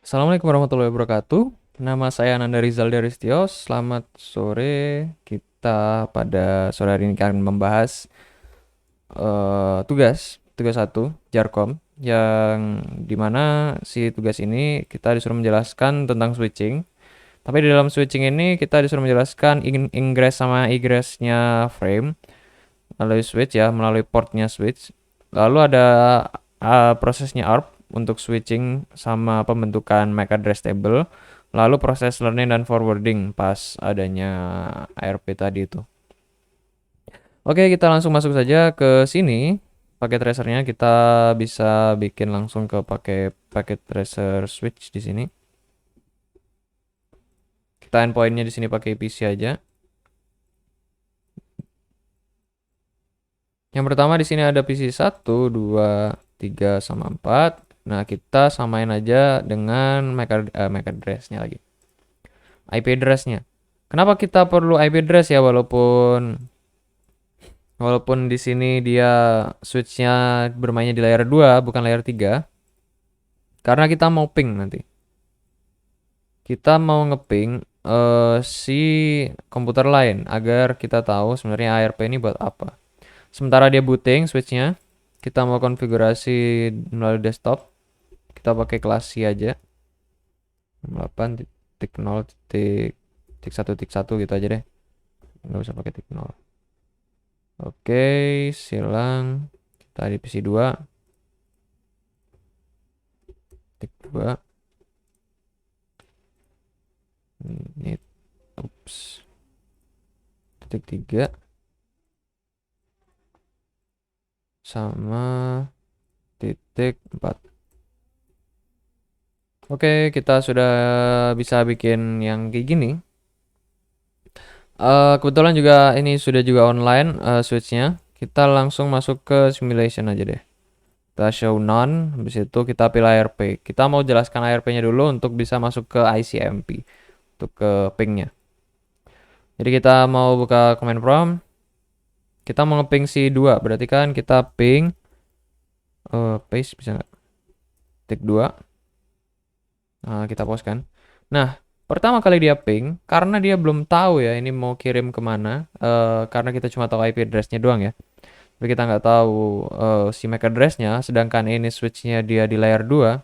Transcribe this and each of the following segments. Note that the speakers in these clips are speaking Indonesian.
Assalamualaikum warahmatullahi wabarakatuh. Nama saya Ananda Rizal Daristio. Selamat sore. Kita pada sore hari ini akan membahas tugas satu Jarkom, yang dimana si tugas ini kita disuruh menjelaskan tentang switching. Tapi di dalam switching ini kita disuruh menjelaskan ingress sama egressnya frame melalui switch ya, melalui portnya switch. Lalu ada prosesnya ARP untuk switching sama pembentukan MAC address table. Lalu proses learning dan forwarding pas adanya ARP tadi itu. Oke, kita langsung masuk saja ke sini. Paket tracernya kita bisa bikin langsung ke pakai paket tracer switch di sini. Kita endpointnya di sini pakai PC aja. Yang pertama di sini ada PC 1, 2, 3 sama 4. Nah, kita samain aja dengan MAC address-nya lagi. IP address-nya. Kenapa kita perlu IP address ya, walaupun di sini dia switch-nya bermainnya di layer 2 bukan layer 3. Karena kita mau ping nanti. Kita mau ngeping si komputer lain agar kita tahu sebenarnya ARP ini buat apa. Sementara dia booting switch-nya, kita mau konfigurasi melalui desktop. Kita pakai kelas C aja. 8.0.1.1 gitu aja deh. Nggak usah pakai titik 0. Oke, silang. Kita di PC 2. Titik 2. Ini, ups. Titik 3. Sama titik 4. Oke, kita sudah bisa bikin yang kayak gini. Kebetulan juga ini sudah juga online switchnya. Kita langsung masuk ke simulation aja deh. Kita show none, habis itu kita pilih ARP. Kita mau jelaskan ARP-nya dulu untuk bisa masuk ke ICMP, untuk ke ping-nya. Jadi kita mau buka command prompt. Kita mau nge-ping si 2, berarti kan kita ping paste bisa nggak? Tik 2. Nah, kita pause kan. Nah, pertama kali dia ping, karena dia belum tahu ya ini mau kirim kemana, karena kita cuma tahu IP address-nya doang ya. Tapi kita nggak tahu si MAC address-nya, sedangkan ini switch-nya dia di layer 2.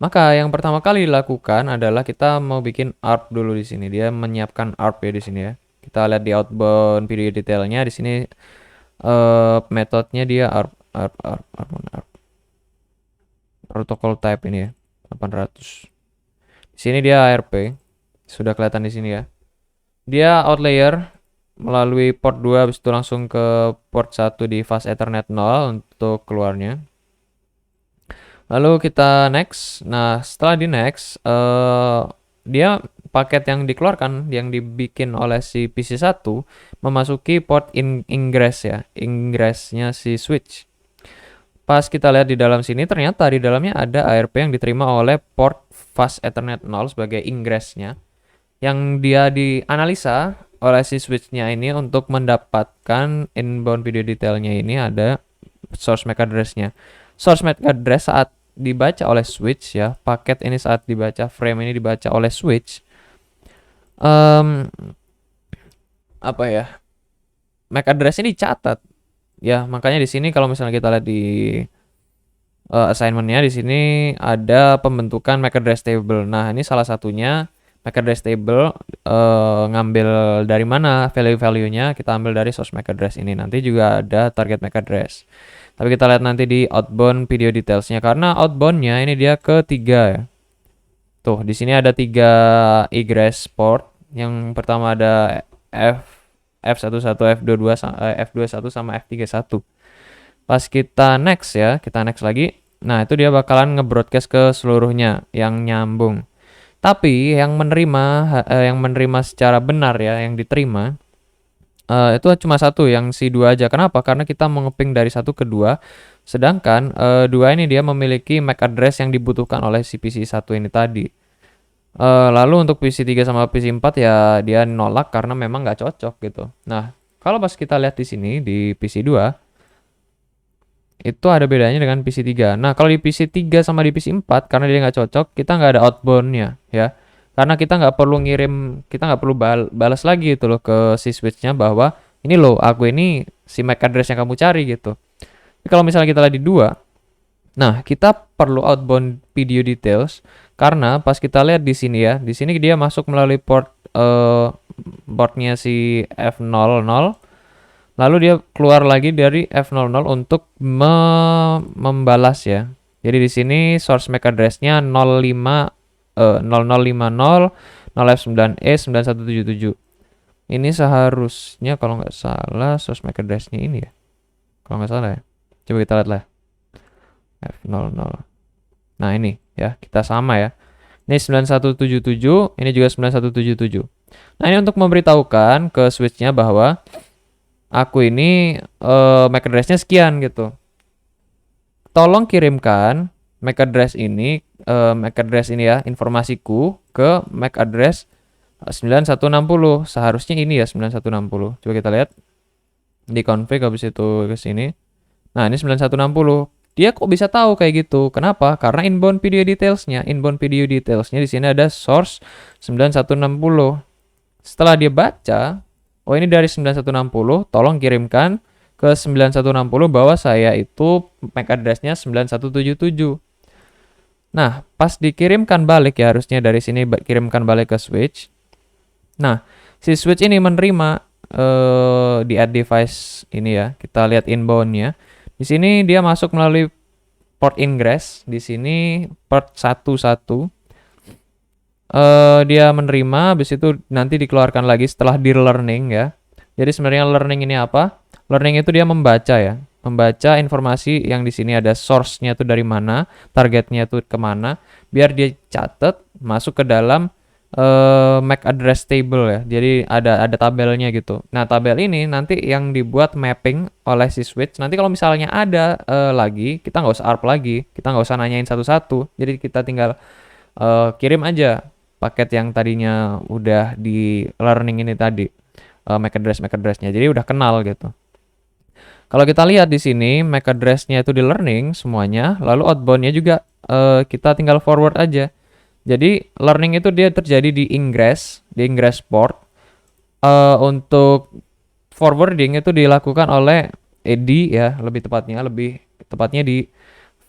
Maka yang pertama kali dilakukan adalah kita mau bikin ARP dulu di sini. Dia menyiapkan ARP ya di sini ya. Kita lihat di outbound video detailnya di sini, metodenya dia ARP, ARP. Protocol type ini ya, 800. Di sini dia ARP. Sudah kelihatan di sini ya. Dia outlayer melalui port 2, habis itu langsung ke port 1 di fast Ethernet 0 untuk keluarnya. Lalu kita next. Nah, setelah di next, dia paket yang dikeluarkan, yang dibikin oleh si PC 1 memasuki port ingress ya, ingressnya si switch. Pas kita lihat di dalam sini, ternyata di dalamnya ada ARP yang diterima oleh port fast Ethernet 0 sebagai ingressnya, yang dia dianalisa oleh si switchnya ini untuk mendapatkan inbound video detailnya. Ini ada source MAC address-nya. Source MAC address saat dibaca oleh switch ya, paket ini saat dibaca, frame ini dibaca oleh switch, apa ya, MAC address ini dicatat ya. Makanya di sini kalau misalnya kita lihat di assignmentnya, di sini ada pembentukan MAC address table. Nah, ini salah satunya MAC address table. Ngambil dari mana value-value-nya, kita ambil dari source MAC address ini. Nanti juga ada target MAC address. Tapi kita lihat nanti di outbound video details-nya, karena outbound-nya ini dia ketiga ya. Tuh, di sini ada 3 egress port. Yang pertama ada F11, F22, F21 sama F31. Pas kita next ya, kita next lagi. Nah, itu dia bakalan nge-broadcast ke seluruhnya yang nyambung. Tapi yang menerima secara benar ya, yang diterima itu cuma satu, yang si 2 aja. Kenapa? Karena kita mau ngeping dari 1 ke 2. Sedangkan 2 ini dia memiliki MAC address yang dibutuhkan oleh si PC 1 ini tadi. Lalu untuk PC 3 sama PC 4 ya dia nolak karena memang nggak cocok gitu. Nah, kalau pas kita lihat di sini di PC 2, itu ada bedanya dengan PC3. Nah, kalau di PC3 sama di PC4 karena dia nggak cocok, kita nggak ada outbound-nya ya. Karena kita nggak perlu ngirim, kita nggak perlu balas lagi gitu loh ke si switch-nya bahwa ini loh, aku ini si MAC address yang kamu cari gitu. Tapi kalau misalnya kita lihat di dua, nah kita perlu outbound video details karena pas kita lihat di sini ya, di sini dia masuk melalui portnya si F00. Lalu dia keluar lagi dari F00 untuk membalas ya. Jadi di sini source MAC address-nya 05 0050 0F9E 9177. Ini seharusnya kalau nggak salah source MAC address-nya ini ya. Kalau nggak salah ya. Coba kita lihat lah. F00. Nah, ini ya, kita sama ya. Ini 9177, ini juga 9177. Nah, ini untuk memberitahukan ke switch-nya bahwa aku ini MAC address-nya sekian gitu. Tolong kirimkan MAC address ini ya, informasiku ke MAC address 9160. Seharusnya ini ya 9160. Coba kita lihat di config habis itu ke sini. Nah, ini 9160. Dia kok bisa tahu kayak gitu? Kenapa? Karena inbound video details-nya di sini ada source 9160. Setelah dia baca, oh ini dari 9160, tolong kirimkan ke 9160 bahwa saya itu MAC address-nya 9177. Nah, pas dikirimkan balik ya, harusnya dari sini kirimkan balik ke switch. Nah, si switch ini menerima di add device ini ya. Kita lihat inbound-nya. Di sini dia masuk melalui port ingress. Di sini port 11. Dia menerima, habis itu nanti dikeluarkan lagi setelah di learning ya. Jadi sebenarnya learning ini apa? Learning itu dia membaca ya, membaca informasi yang di sini ada source-nya itu dari mana, targetnya itu kemana, biar dia catat masuk ke dalam MAC address table ya. Jadi ada tabelnya gitu. Nah, tabel ini nanti yang dibuat mapping oleh si switch. Nanti kalau misalnya ada lagi, kita nggak usah ARP lagi, kita nggak usah nanyain satu-satu. Jadi kita tinggal kirim aja paket yang tadinya udah di learning ini tadi, MAC address-nya. Jadi udah kenal gitu. Kalau kita lihat di sini MAC address-nya itu di learning semuanya, lalu outbound-nya juga kita tinggal forward aja. Jadi learning itu dia terjadi di ingress port. Untuk forwarding itu dilakukan oleh ED ya, lebih tepatnya di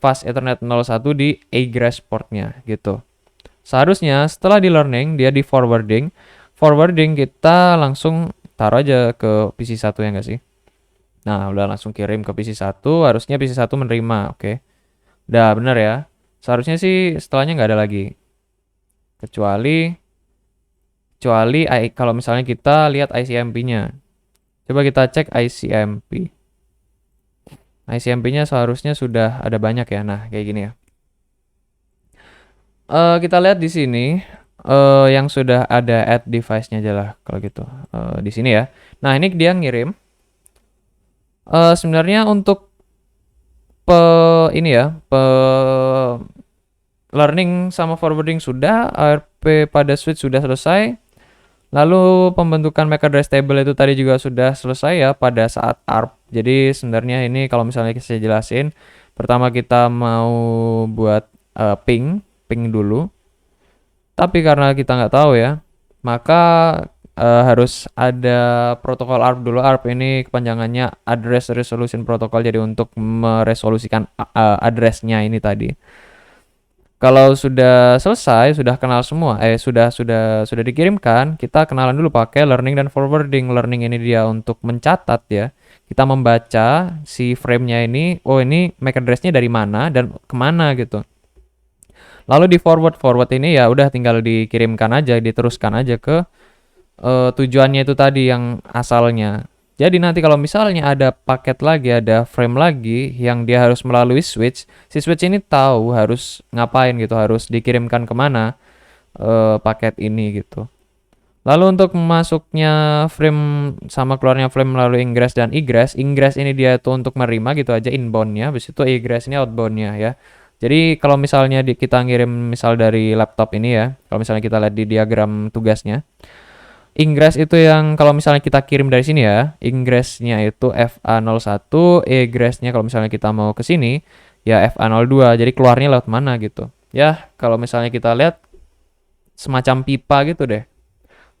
fast Ethernet 01 di egress portnya gitu. Seharusnya setelah di learning dia di forwarding kita langsung taruh aja ke PC1 ya nggak sih? Nah, udah langsung kirim ke PC1, harusnya PC1 menerima, oke. Udah bener ya. Seharusnya sih setelahnya nggak ada lagi. Kecuali kalau misalnya kita lihat ICMP-nya. Coba kita cek ICMP. ICMP-nya seharusnya sudah ada banyak ya. Nah, kayak gini ya. Kita lihat di sini yang sudah ada add device-nya aja lah kalau gitu. Di sini ya. Nah, ini dia ngirim. Sebenarnya untuk learning sama forwarding sudah, ARP pada switch sudah selesai. Lalu pembentukan MAC address table itu tadi juga sudah selesai ya pada saat ARP. Jadi sebenarnya ini kalau misalnya saya jelasin, pertama kita mau buat ping dulu. Tapi karena kita nggak tahu ya, maka harus ada protokol ARP dulu. ARP ini kepanjangannya Address Resolution Protocol, jadi untuk meresolusikan address-nya ini tadi. Kalau sudah selesai, sudah kenal semua, sudah dikirimkan, kita kenalan dulu pakai learning dan forwarding. Learning ini dia untuk mencatat ya. Kita membaca si frame-nya ini, oh ini MAC address-nya dari mana dan kemana gitu. Lalu di forward ini ya udah tinggal dikirimkan aja, diteruskan aja ke tujuannya itu tadi yang asalnya. Jadi nanti kalau misalnya ada paket lagi, ada frame lagi yang dia harus melalui switch, si switch ini tahu harus ngapain gitu, harus dikirimkan kemana paket ini gitu. Lalu untuk masuknya frame sama keluarnya frame melalui ingress dan egress ini dia tuh untuk menerima gitu aja inbound-nya, habis itu egress ini outbound-nya ya. Jadi kalau misalnya kita ngirim misal dari laptop ini ya, kalau misalnya kita lihat di diagram tugasnya, Ingress itu yang kalau misalnya kita kirim dari sini ya, ingressnya itu FA01, egressnya kalau misalnya kita mau ke sini ya FA02. Jadi keluarnya lewat mana gitu. Ya, kalau misalnya kita lihat semacam pipa gitu deh.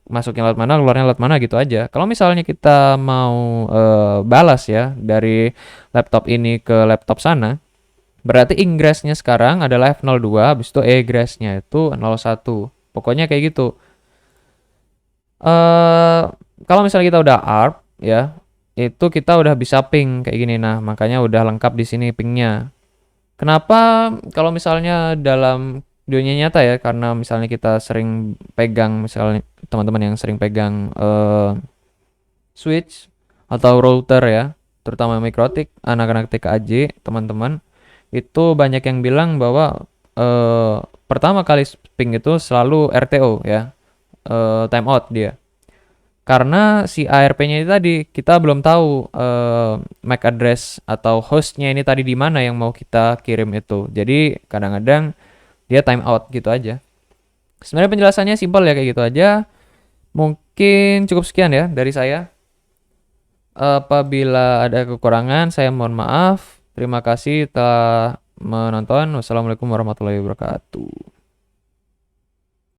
Masuknya lewat mana, keluarnya lewat mana gitu aja. Kalau misalnya kita mau balas ya dari laptop ini ke laptop sana, berarti ingressnya sekarang adalah F02, habis itu egressnya itu 01. Pokoknya kayak gitu. eh Kalau misalnya kita udah ARP ya, itu kita udah bisa ping kayak gini. Nah, makanya udah lengkap di sini pingnya. Kenapa kalau misalnya dalam dunia nyata ya, karena misalnya kita sering pegang, misalnya teman-teman yang sering pegang switch atau router ya, terutama Mikrotik, anak-anak TKAJ, teman-teman, itu banyak yang bilang bahwa eh, pertama kali ping itu selalu RTO ya, timeout dia. Karena si ARP-nya itu tadi kita belum tahu MAC address atau hostnya ini tadi di mana yang mau kita kirim itu. Jadi kadang-kadang dia timeout gitu aja. Sebenarnya penjelasannya simpel ya, kayak gitu aja. Mungkin cukup sekian ya dari saya. Apabila ada kekurangan, saya mohon maaf. Terima kasih telah menonton. Wassalamualaikum warahmatullahi wabarakatuh.